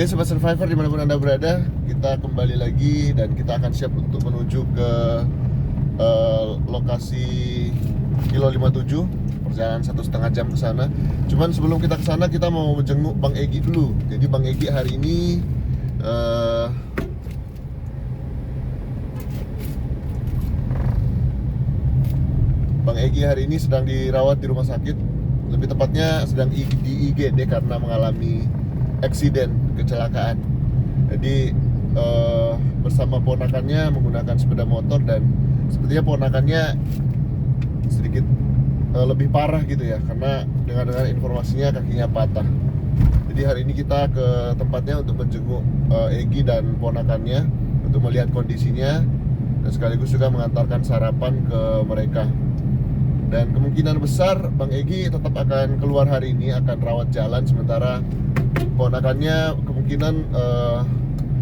Oke, Sobat Survivor dimanapun Anda berada, kita kembali lagi dan kita akan siap untuk menuju ke lokasi Kilo 57. Perjalanan 1,5 jam ke sana. Cuman sebelum kita ke sana, kita mau menjenguk Bang Egy dulu. Jadi Bang Egy hari ini Bang Egy hari ini sedang dirawat di rumah sakit. Lebih tepatnya sedang di IGD karena mengalami eksiden, kecelakaan. Jadi bersama ponakannya menggunakan sepeda motor dan sepertinya ponakannya sedikit lebih parah gitu ya, karena dengar informasinya kakinya patah. Jadi hari ini kita ke tempatnya untuk menjenguk Egy dan ponakannya untuk melihat kondisinya dan sekaligus juga mengantarkan sarapan ke mereka. Dan kemungkinan besar Bang Egy tetap akan keluar hari ini, akan rawat jalan, sementara ponakannya kemungkinan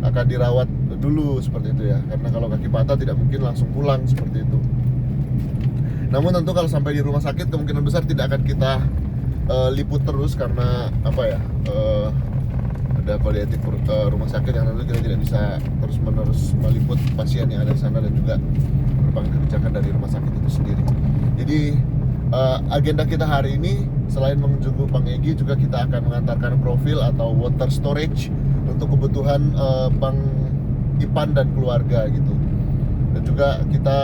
akan dirawat dulu seperti itu ya, karena kalau kaki patah tidak mungkin langsung pulang seperti itu. Namun tentu kalau sampai di rumah sakit kemungkinan besar tidak akan kita liput terus karena ada paliatif rumah sakit yang tentu kita tidak bisa terus-menerus meliput pasien yang ada di sana dan juga berbagai kebijakan dari rumah sakit itu sendiri. Jadi agenda kita hari ini selain menjenguk Bang Egy, juga kita akan mengantarkan profil atau water storage untuk kebutuhan Bang Ipan dan keluarga gitu. Dan juga kita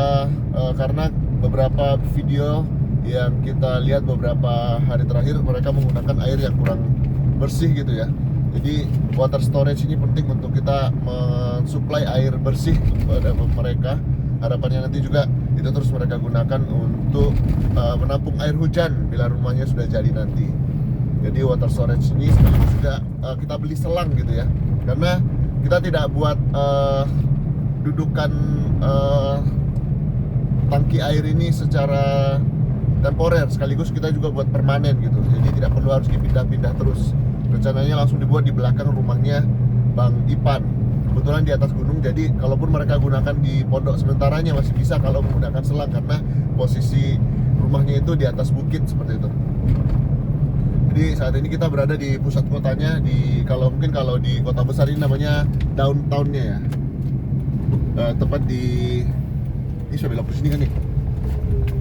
karena beberapa video yang kita lihat beberapa hari terakhir, mereka menggunakan air yang kurang bersih gitu ya. Jadi water storage ini penting untuk kita mensuplai air bersih kepada mereka. Harapannya nanti juga itu terus mereka gunakan untuk menampung air hujan bila rumahnya sudah jadi nanti. Jadi water storage ini sekaligus juga kita beli selang gitu ya, karena kita tidak buat dudukan tangki air ini secara temporer, sekaligus kita juga buat permanen gitu. Jadi tidak perlu harus dipindah-pindah terus. Rencananya langsung dibuat di belakang rumahnya Bang Ipan. Kebetulan di atas gunung, jadi kalaupun mereka gunakan di pondok sementaranya masih bisa kalau menggunakan selang, karena posisi rumahnya itu di atas bukit seperti itu. Jadi saat ini kita berada di pusat kotanya, kalau di kota besar ini namanya downtownnya ya. Tepat di ini sudah belok ke sini kan nih,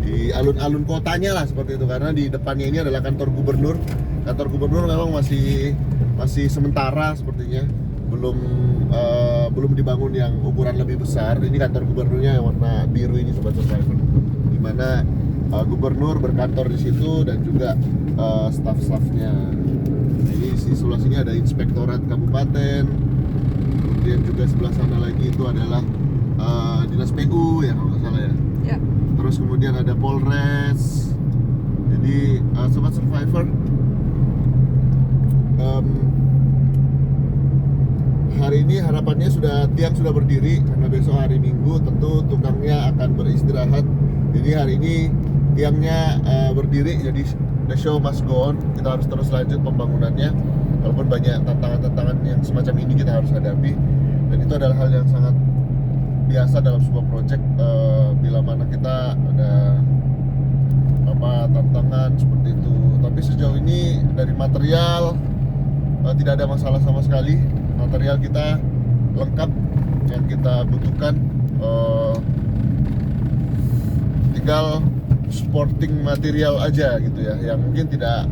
di alun-alun kotanya lah seperti itu, karena di depannya ini adalah kantor gubernur. Kantor gubernur memang masih sementara sepertinya, belum dibangun yang ukuran lebih besar. Ini kantor gubernurnya yang warna biru ini Sobat Survivor, di mana gubernur berkantor di situ dan juga staff-staffnya. Jadi di sebelah sini ada inspektorat kabupaten, kemudian juga sebelah sana lagi itu adalah dinas PU ya kalau nggak salah ya. Ya. Terus kemudian ada Polres. Jadi Sobat Survivor, hari ini harapannya tiang sudah berdiri, karena besok hari Minggu tentu tukangnya akan beristirahat. Jadi hari ini tiangnya berdiri, jadi the show must go on. Kita harus terus lanjut pembangunannya, walaupun banyak tantangan-tantangan yang semacam ini kita harus hadapi. Dan itu adalah hal yang sangat biasa dalam sebuah proyek, bila mana kita ada tantangan seperti itu. Tapi sejauh ini dari material tidak ada masalah sama sekali. Material kita lengkap yang kita butuhkan, tinggal supporting material aja gitu ya, yang mungkin tidak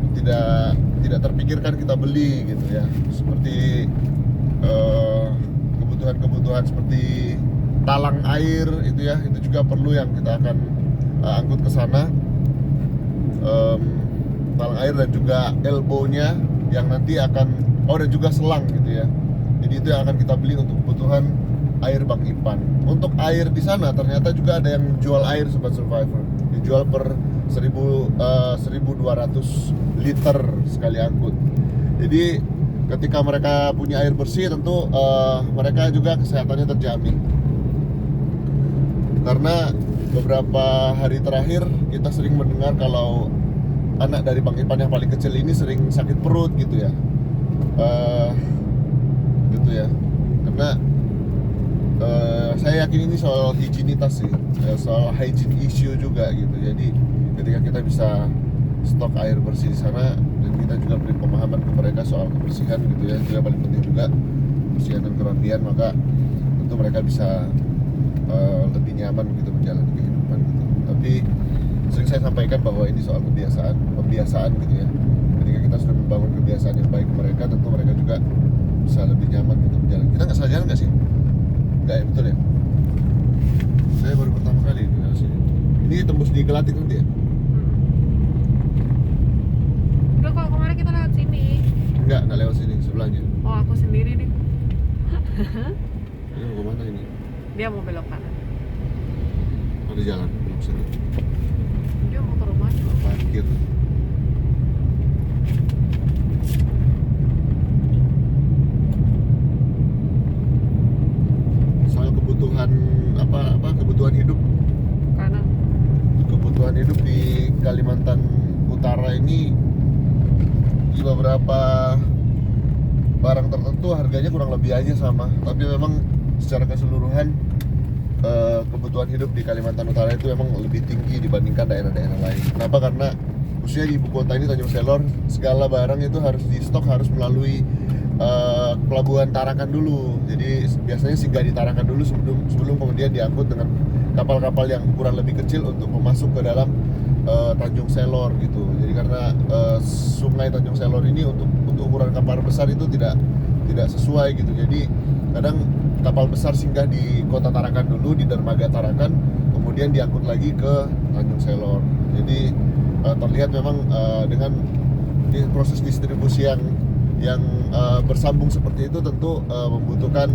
terpikirkan kita beli gitu ya, seperti kebutuhan seperti talang air itu ya, itu juga perlu yang kita akan angkut ke sana. Talang air dan juga elbow-nya yang nanti akan dan juga selang gitu ya. Jadi itu yang akan kita beli untuk kebutuhan air Bang Ipan. Untuk air di sana ternyata juga ada yang jual air Sobat Survivor. Dijual per 1.200 liter sekali angkut. Jadi ketika mereka punya air bersih, tentu mereka juga kesehatannya terjamin. Karena beberapa hari terakhir kita sering mendengar kalau anak dari Bang Ipan yang paling kecil ini sering sakit perut gitu ya. Gitu ya, karena saya yakin ini soal higienitas sih, soal hygiene issue juga gitu. Jadi ketika kita bisa stok air bersih di sana dan kita juga beri pemahaman ke mereka ada soal kebersihan gitu ya, itu yang paling penting juga, kebersihan dan kerapian, maka tentu mereka bisa lebih nyaman gitu menjalani kehidupan gitu. Tapi sering saya sampaikan bahwa ini soal pembiasaan gitu ya. Ketika kita sudah membangun kebiasaan yang baik ke mereka, tentu mereka juga bisa lebih nyaman untuk berjalan. Kita nggak salah jalan nggak sih? Nggak ya, betul ya? Saya baru pertama kali di sini. Ini tembus di Gelatik nanti ya? Enggak kok, kemarin kita lewat sini. Nggak lewat sini, sebelahnya. Oh, aku sendiri nih. Ini mau kemana ini? Dia mau belok kanan. Ada jalan belok sini. Dia mau ke rumahnya. Parkir. Soal kebutuhan kebutuhan hidup. Kanan. Kebutuhan hidup di Kalimantan Utara ini di beberapa barang tertentu harganya kurang lebih aja sama, tapi memang secara keseluruhan kebutuhan hidup di Kalimantan Utara itu memang lebih tinggi dibandingkan daerah-daerah lain. Kenapa? Karena khususnya di ibu kota ini, Tanjung Selor, segala barang itu harus di stok, harus melalui pelabuhan Tarakan dulu. Jadi biasanya singgah di Tarakan dulu sebelum kemudian diangkut dengan kapal-kapal yang ukuran lebih kecil untuk masuk ke dalam Tanjung Selor gitu. Jadi karena sungai Tanjung Selor ini untuk ukuran kapal besar itu tidak sesuai gitu. Jadi kadang kapal besar singgah di kota Tarakan dulu, di dermaga Tarakan, kemudian diangkut lagi ke Tanjung Selor. Jadi terlihat memang dengan proses distribusi yang bersambung seperti itu tentu membutuhkan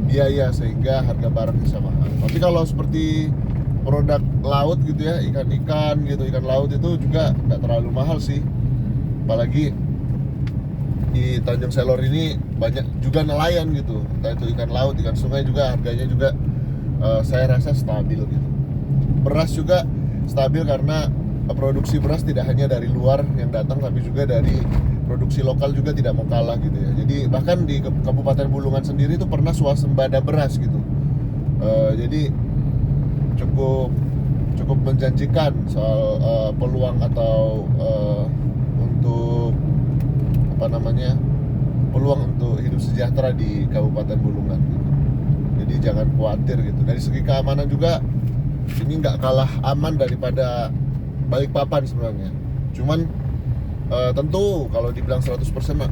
biaya sehingga harga barang bisa mahal. Tapi kalau seperti produk laut gitu ya, ikan laut itu juga nggak terlalu mahal sih. Apalagi di Tanjung Selor ini banyak juga nelayan gitu, entah itu ikan laut, ikan sungai, juga harganya juga saya rasa stabil gitu. Beras juga stabil karena produksi beras tidak hanya dari luar yang datang, tapi juga dari produksi lokal juga tidak mau kalah gitu ya. Jadi bahkan di Kabupaten Bulungan sendiri itu pernah swasembada beras gitu. Jadi cukup menjanjikan soal peluang atau untuk peluang untuk hidup sejahtera di Kabupaten Bulungan gitu. Jadi jangan khawatir gitu. Dari segi keamanan juga ini nggak kalah aman daripada Balikpapan sebenarnya. Cuman tentu kalau dibilang 100%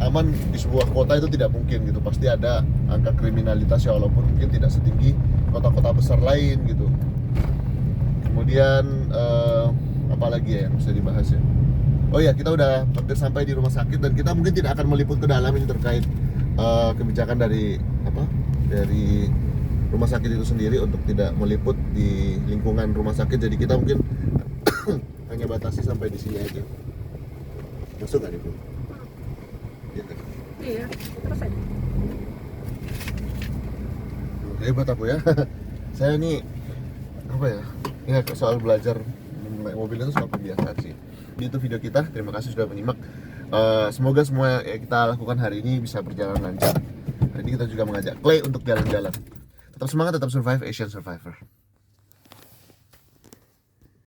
aman di sebuah kota itu tidak mungkin gitu. Pasti ada angka kriminalitas ya, walaupun mungkin tidak setinggi kota-kota besar lain gitu. Kemudian apa lagi ya yang bisa dibahas ya? Oh ya, kita udah hampir sampai di rumah sakit dan kita mungkin tidak akan meliput ke dalam ini terkait kebijakan dari rumah sakit itu sendiri untuk tidak meliput di lingkungan rumah sakit. Jadi kita mungkin hanya batasi sampai di sini aja. Masuk nggak nih, Bu? Iya kan? Iya, terus aja. Hebat aku ya. Saya ini apa ya? Ya soal belajar naik mobil itu soal kebiasaan sih. Itu video kita. Terima kasih sudah menyimak. Semoga semua yang kita lakukan hari ini bisa berjalan lancar. Hari ini kita juga mengajak Clay untuk jalan-jalan. Tetap semangat, tetap survive, Asian Survivor.